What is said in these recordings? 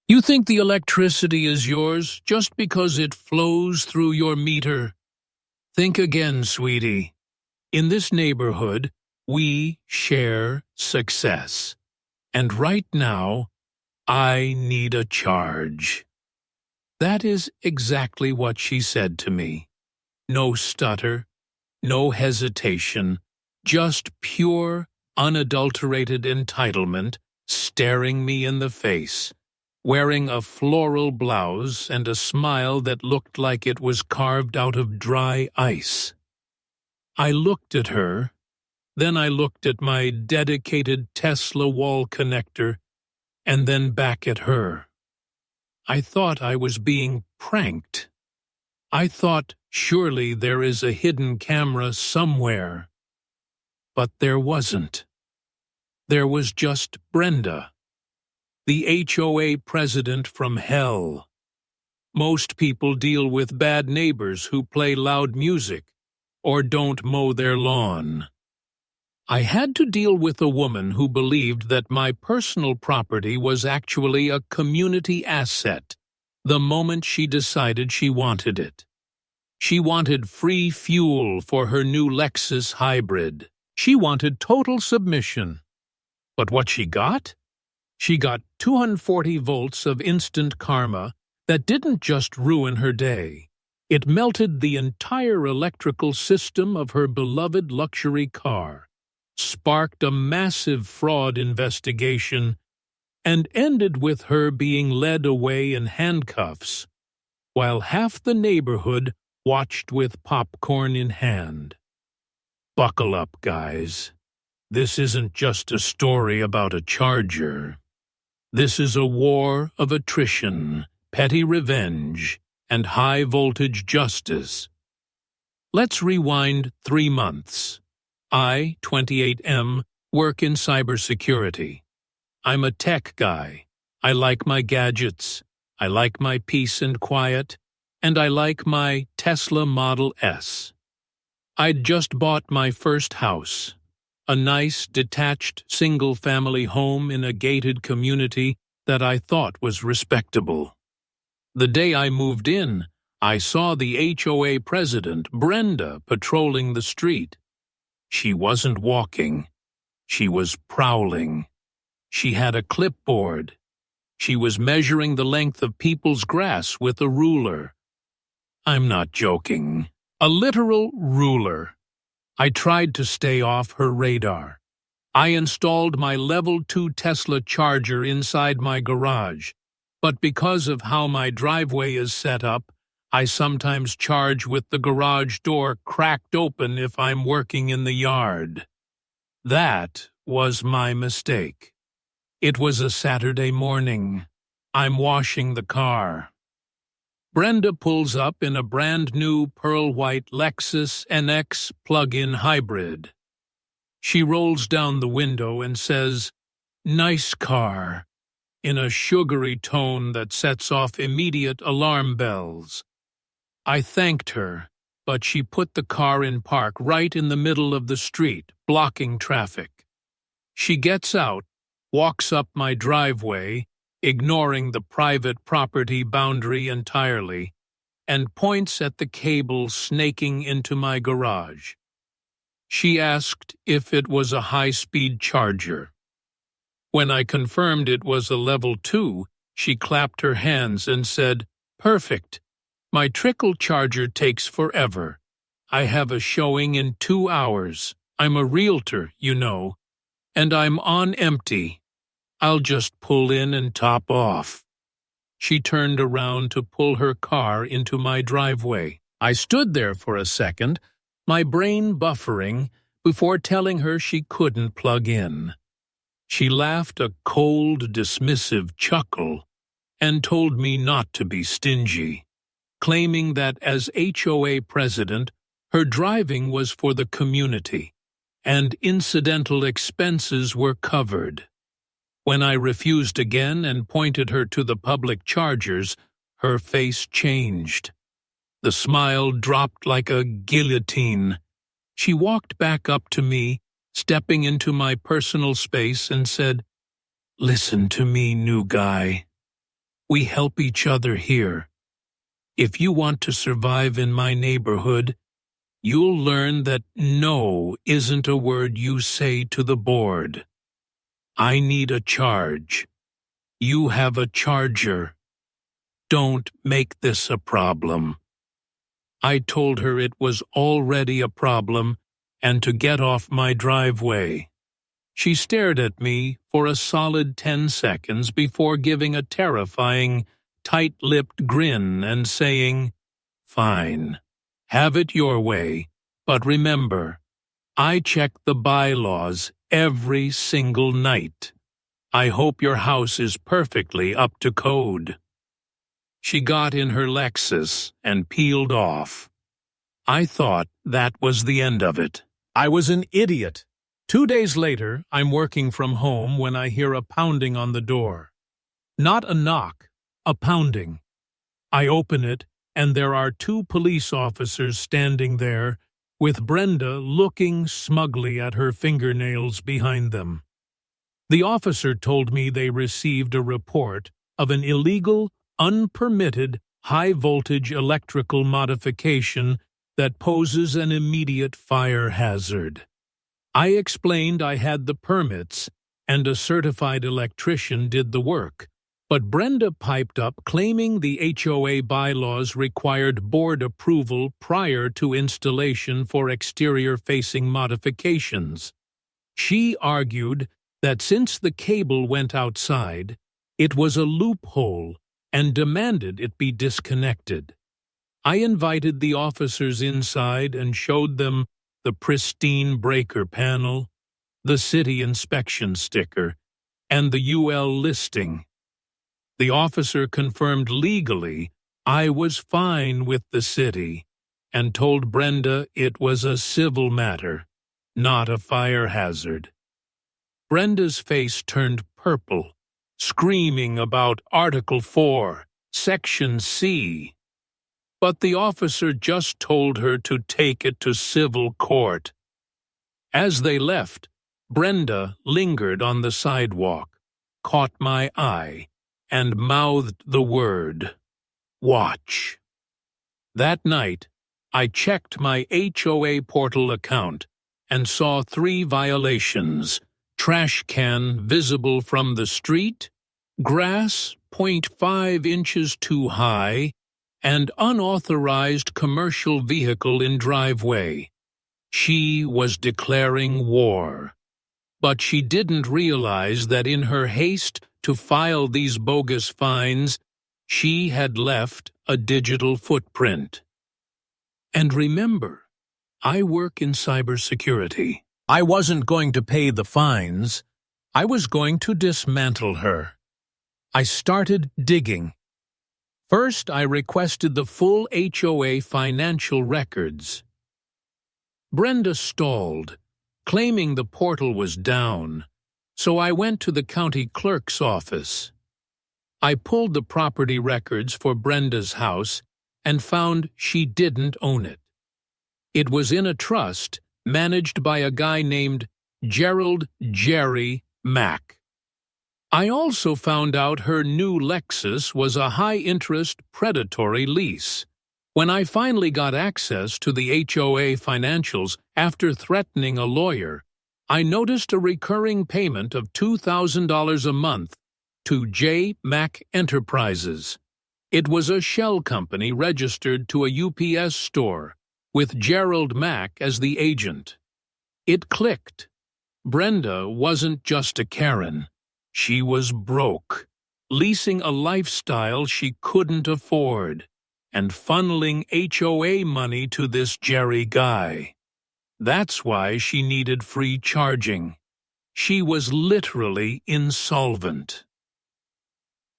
You think the electricity is yours just because it flows through your meter? Think again, sweetie. In this neighborhood, we share success. And right now, I need a charge. That is exactly what she said to me. No stutter, no hesitation, just pure, unadulterated entitlement staring me in the face, wearing a floral blouse and a smile that looked like it was carved out of dry ice. I looked at her, then I looked at my dedicated Tesla wall connector, and then back at her. I thought I was being pranked. I thought surely there is a hidden camera somewhere. But there wasn't. There was just Brenda, the HOA President from hell. Most people deal with bad neighbors who play loud music or don't mow their lawn. I had to deal with a woman who believed that my personal property was actually a community asset the moment she decided she wanted it. She wanted free fuel for her new Lexus hybrid. She wanted total submission. But what she got? She got 240 volts of instant karma that didn't just ruin her day. It melted the entire electrical system of her beloved luxury car, sparked a massive fraud investigation, and ended with her being led away in handcuffs, while half the neighborhood watched with popcorn in hand. Buckle up, guys. This isn't just a story about a charger. This is a war of attrition, petty revenge, and high-voltage justice. Let's rewind 3 months. I, 28M, work in cybersecurity. I'm a tech guy. I like my gadgets. I like my peace and quiet. And I like my Tesla Model S. I'd just bought my first house, a nice, detached, single-family home in a gated community that I thought was respectable. The day I moved in, I saw the HOA President, Brenda, patrolling the street. She wasn't walking. She was prowling. She had a clipboard. She was measuring the length of people's grass with a ruler. I'm not joking. A literal ruler. I tried to stay off her radar. I installed my level 2 Tesla charger inside my garage, but because of how my driveway is set up, I sometimes charge with the garage door cracked open if I'm working in the yard. That was my mistake. It was a Saturday morning. I'm washing the car. Brenda pulls up in a brand-new pearl-white Lexus NX plug-in hybrid. She rolls down the window and says, "Nice car," in a sugary tone that sets off immediate alarm bells. I thanked her, but she put the car in park right in the middle of the street, blocking traffic. She gets out, walks up my driveway, ignoring the private property boundary entirely, and points at the cable snaking into my garage. She asked if it was a high-speed charger. When I confirmed it was a level 2, she clapped her hands and said, "Perfect. My trickle charger takes forever. I have a showing in 2 hours. I'm a realtor, you know, and I'm on empty. I'll just pull in and top off." She turned around to pull her car into my driveway. I stood there for a second, my brain buffering, before telling her she couldn't plug in. She laughed a cold, dismissive chuckle and told me not to be stingy, claiming that as HOA President, her driving was for the community, and incidental expenses were covered. When I refused again and pointed her to the public chargers, her face changed. The smile dropped like a guillotine. She walked back up to me, stepping into my personal space, and said, "Listen to me, new guy. We help each other here. If you want to survive in my neighborhood, you'll learn that no isn't a word you say to the board. I need a charge. You have a charger. Don't make this a problem. I told her it was already a problem and to get off my driveway. She stared at me for a solid 10 seconds before giving a terrifying, tight-lipped grin and saying, "Fine, have it your way, but remember, I check the bylaws every single night. I hope your house is perfectly up to code." She got in her Lexus and peeled off. I thought that was the end of it. I was an idiot. 2 days later, I'm working from home when I hear a pounding on the door. Not a knock, a pounding. I open it, and there are 2 police officers standing there, with Brenda looking smugly at her fingernails behind them. The officer told me they received a report of an illegal, unpermitted, high-voltage electrical modification that poses an immediate fire hazard. I explained I had the permits and a certified electrician did the work, but Brenda piped up claiming the HOA bylaws required board approval prior to installation for exterior-facing modifications. She argued that since the cable went outside, it was a loophole and demanded it be disconnected. I invited the officers inside and showed them the pristine breaker panel, the city inspection sticker, and the UL listing. The officer confirmed legally I was fine with the city and told Brenda it was a civil matter, not a fire hazard. Brenda's face turned purple, screaming about Article 4, Section C. But the officer just told her to take it to civil court. As they left, Brenda lingered on the sidewalk, caught my eye, and mouthed the word, "Watch." That night, I checked my HOA portal account and saw 3 violations: trash can visible from the street, grass 0.5 inches too high, and unauthorized commercial vehicle in driveway. She was declaring war. But she didn't realize that in her haste to file these bogus fines, she had left a digital footprint. And remember, I work in cybersecurity. I wasn't going to pay the fines. I was going to dismantle her. I started digging. First, I requested the full HOA financial records. Brenda stalled, claiming the portal was down, so I went to the county clerk's office. I pulled the property records for Brenda's house and found she didn't own it. It was in a trust managed by a guy named Gerald Jerry Mack. I also found out her new Lexus was a high-interest predatory lease. When I finally got access to the HOA financials after threatening a lawyer, I noticed a recurring payment of $2,000 a month to J. Mack Enterprises. It was a shell company registered to a UPS store, with Gerald Mack as the agent. It clicked. Brenda wasn't just a Karen. She was broke, leasing a lifestyle she couldn't afford, and funneling HOA money to this Jerry guy. That's why she needed free charging. She was literally insolvent.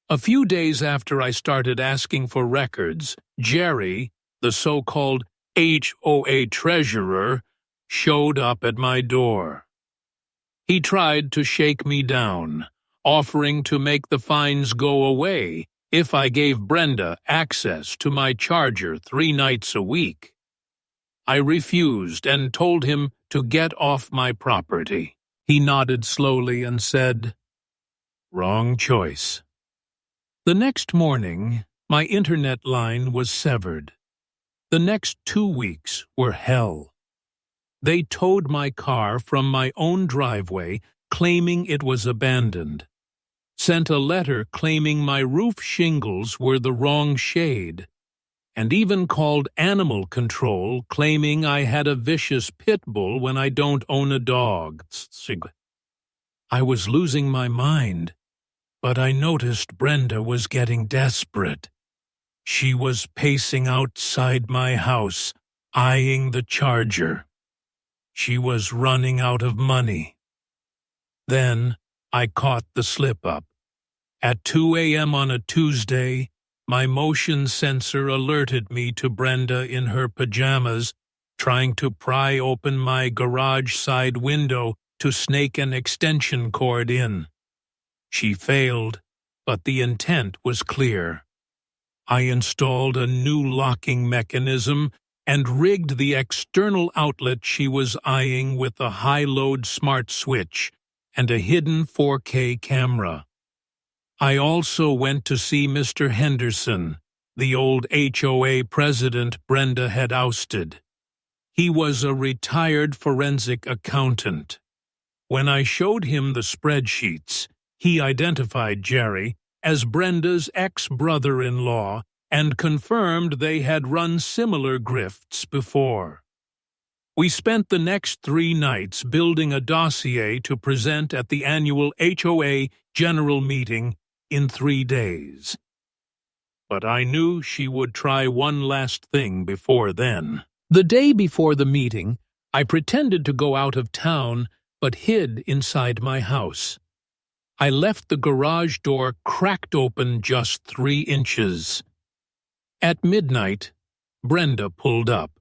A few days after I started asking for records, Jerry, the so-called HOA treasurer, showed up at my door. He tried to shake me down, offering to make the fines go away if I gave Brenda access to my charger 3 nights a week. I refused and told him to get off my property. He nodded slowly and said, "Wrong choice." The next morning, my internet line was severed. The next 2 weeks were hell. They towed my car from my own driveway, claiming it was abandoned. Sent a letter claiming my roof shingles were the wrong shade, and even called animal control, claiming I had a vicious pit bull when I don't own a dog. I was losing my mind, but I noticed Brenda was getting desperate. She was pacing outside my house, eyeing the charger. She was running out of money. Then I caught the slip-up. At 2 a.m. on a Tuesday, my motion sensor alerted me to Brenda in her pajamas, trying to pry open my garage side window to snake an extension cord in. She failed, but the intent was clear. I installed a new locking mechanism and rigged the external outlet she was eyeing with a high-load smart switch and a hidden 4K camera. I also went to see Mr. Henderson, the old HOA president Brenda had ousted. He was a retired forensic accountant. When I showed him the spreadsheets, he identified Jerry as Brenda's ex-brother-in-law and confirmed they had run similar grifts before. We spent the next 3 nights building a dossier to present at the annual HOA general meeting in 3 days. But I knew she would try one last thing before then. The day before the meeting, I pretended to go out of town but hid inside my house. I left the garage door cracked open just 3 inches. At midnight, Brenda pulled up.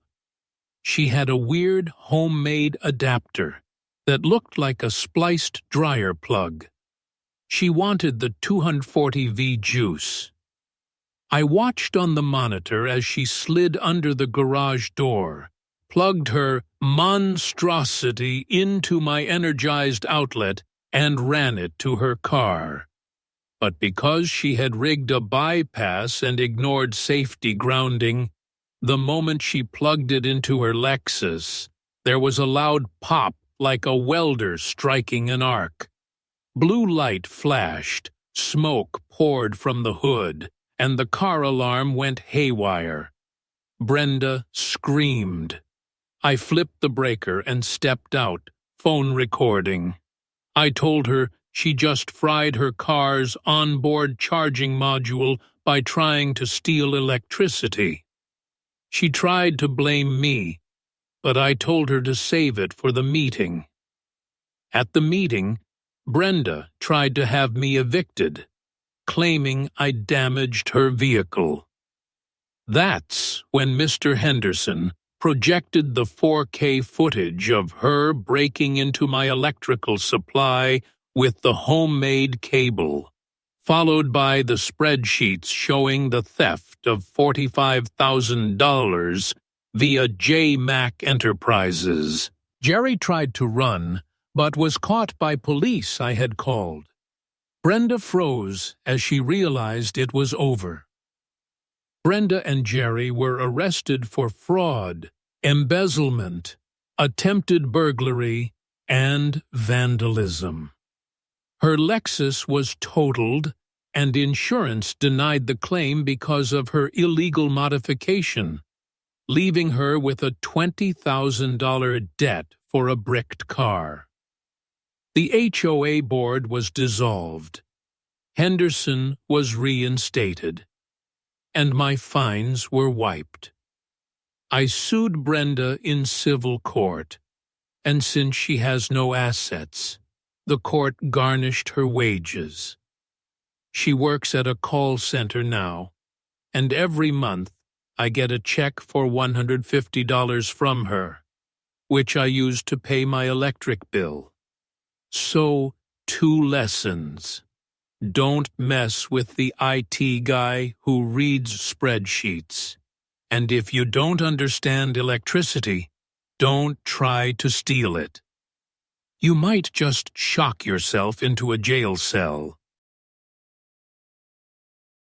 She had a weird homemade adapter that looked like a spliced dryer plug. She wanted the 240V juice. I watched on the monitor as she slid under the garage door, plugged her monstrosity into my energized outlet, and ran it to her car. But because she had rigged a bypass and ignored safety grounding, the moment she plugged it into her Lexus, there was a loud pop like a welder striking an arc. Blue light flashed, smoke poured from the hood, and the car alarm went haywire. Brenda screamed. I flipped the breaker and stepped out, phone recording. I told her she just fried her car's onboard charging module by trying to steal electricity. She tried to blame me, but I told her to save it for the meeting. At the meeting, Brenda tried to have me evicted, claiming I damaged her vehicle. That's when Mr. Henderson projected the 4K footage of her breaking into my electrical supply with the homemade cable, followed by the spreadsheets showing the theft of $45,000 via J-Mac Enterprises. Jerry tried to run, but was caught by police I had called. Brenda froze as she realized it was over. Brenda and Jerry were arrested for fraud, embezzlement, attempted burglary, and vandalism. Her Lexus was totaled, and insurance denied the claim because of her illegal modification, leaving her with a $20,000 debt for a bricked car. The HOA board was dissolved. Henderson was reinstated, and my fines were wiped. I sued Brenda in civil court, and since she has no assets, the court garnished her wages. She works at a call center now, and every month I get a check for $150 from her, which I use to pay my electric bill. So, 2 lessons. Don't mess with the IT guy who reads spreadsheets. And if you don't understand electricity, don't try to steal it. You might just shock yourself into a jail cell.